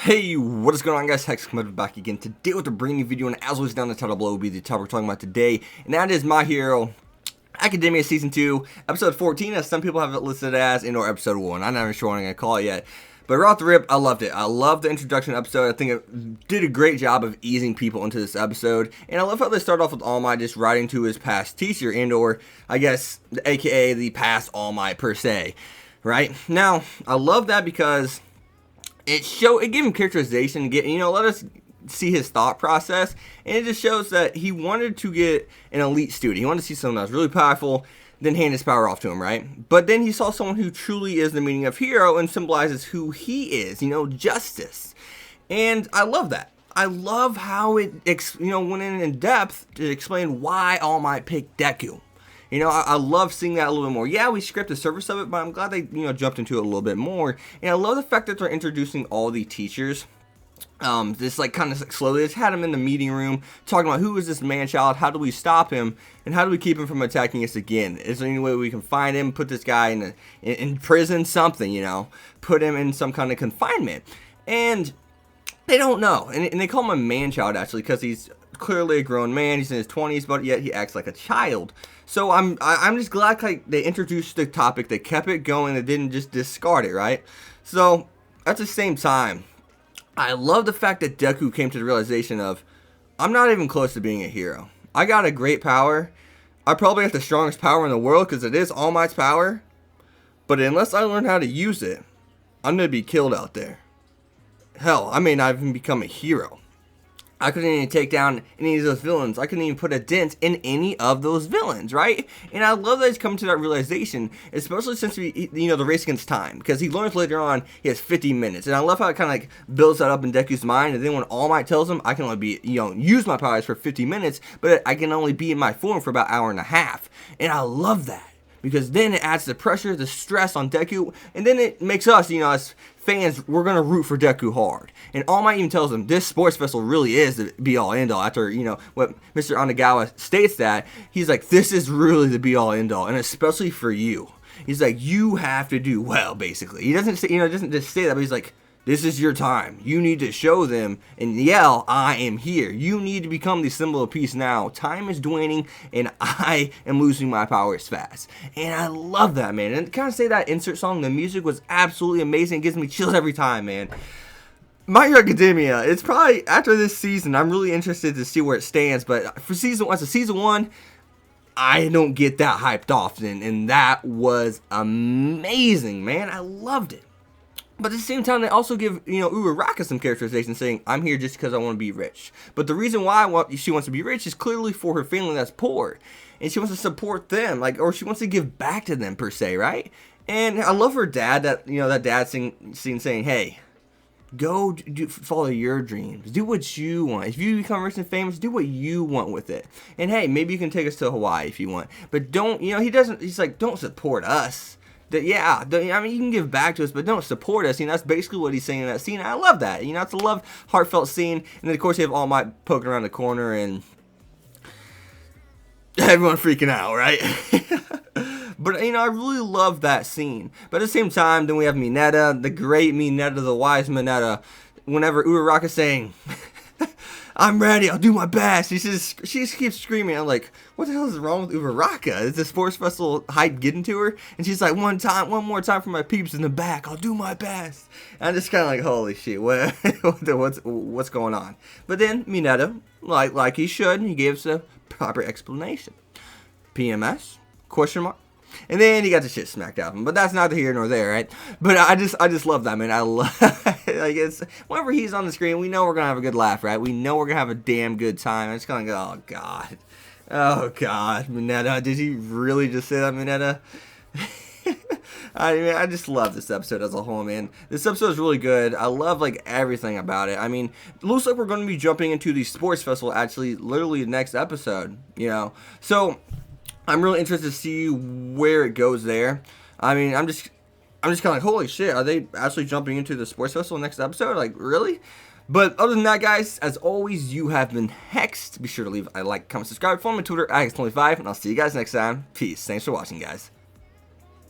Hey, what is going on, guys? Hex coming back again today with a brand new video, and as always down the title below will be the topic we're talking about today, and that is My Hero Academia Season 2, Episode 14, as some people have it listed as, or Episode 1. I'm not even sure what I'm going to call it yet. But right off the rip, I loved it. I loved the introduction episode. I think it did a great job of easing people into this episode. And I love how they start off with All Might just writing to his past teacher, or I guess, aka the past All Might per se. Right? Now, I love that because it gave him characterization, let us see his thought process, and it just shows that he wanted to get an elite student. He wanted to see someone that was really powerful, then hand his power off to him, right? But then he saw someone who truly is the meaning of hero and symbolizes who he is, justice. And I love that. I love how it, went in depth to explain why All Might picked Deku. I love seeing that a little bit more. Yeah, we scripted the surface of it, but I'm glad they, jumped into it a little bit more. And I love the fact that they're introducing all the teachers. Just kind of slowly, just had him in the meeting room talking about who is this man-child, how do we stop him, and how do we keep him from attacking us again? Is there any way we can find him, put this guy in prison, something, put him in some kind of confinement? And they don't know, and they call him a man-child actually because he's clearly a grown man. He's in his 20s, but yet he acts like a child. So I'm just glad they introduced the topic, they kept it going, they didn't just discard it, right? So at the same time, I love the fact that Deku came to the realization of, I'm not even close to being a hero. I got a great power. I probably have the strongest power in the world because it is All Might's power. But unless I learn how to use it, I'm going to be killed out there. Hell, I may not even become a hero. I couldn't even take down any of those villains. I couldn't even put a dent in any of those villains, right? And I love that he's come to that realization, especially since the race against time, because he learns later on he has 50 minutes, and I love how it kind of builds that up in Deku's mind. And then when All Might tells him I can only be use my powers for 50 minutes, but I can only be in my form for about an hour and a half, and I love that. Because then it adds the pressure, the stress on Deku, and then it makes us, as fans, we're going to root for Deku hard. And All Might even tells him this sports festival really is the be-all, end-all. After, what Mr. Onagawa states that, he's like, this is really the be-all, end-all, and especially for you. He's like, you have to do well, basically. He doesn't say, doesn't just say that, but he's like, this is your time. You need to show them and yell, I am here. You need to become the symbol of peace now. Time is waning, and I am losing my powers fast. And I love that, man. And to kind of say that insert song, the music was absolutely amazing. It gives me chills every time, man. My Hero Academia, it's probably, after this season, I'm really interested to see where it stands. But for season one, I don't get that hyped often. And that was amazing, man. I loved it. But at the same time, they also give, Uraraka some characterization, saying, I'm here just because I want to be rich. But the reason why she wants to be rich is clearly for her family that's poor. And she wants to support them, or she wants to give back to them, per se, right? And I love her dad, that dad scene saying, hey, go follow your dreams. Do what you want. If you become rich and famous, do what you want with it. And hey, maybe you can take us to Hawaii if you want. But don't, he's like, don't support us. You can give back to us, but don't support us. That's basically what he's saying in that scene. I love that. It's a love, heartfelt scene. And then, of course, you have All Might poking around the corner and everyone freaking out, right? But, I really love that scene. But at the same time, then we have Mineta, the great Mineta, the wise Mineta. Whenever Uraraka's saying, I'm ready, I'll do my best, she just keeps screaming. I'm like, what the hell is wrong with Uraraka? Is the sports festival hype getting to her? And she's like, one more time for my peeps in the back, I'll do my best. And I'm just kind of like, holy shit, what's going on? But then Mineta, like he should, he gave us a proper explanation. PMS? Question mark? And then he got the shit smacked out of him. But that's neither here nor there, right? But I just love that, man. I love, whenever he's on the screen, we know we're going to have a good laugh, right? We know we're going to have a damn good time. I'm just going to go, oh, God. Oh, God. Mineta, did he really just say that, Mineta? I just love this episode as a whole, man. This episode is really good. I love, everything about it. It looks like we're going to be jumping into the sports festival, actually, literally the next episode, So I'm really interested to see where it goes there. I'm just kind of like, holy shit, are they actually jumping into the sports festival next episode? Like, really? But other than that, guys, as always, you have been Hexed. Be sure to leave a like, comment, subscribe, follow me on Twitter, Hex25, and I'll see you guys next time. Peace. Thanks for watching, guys.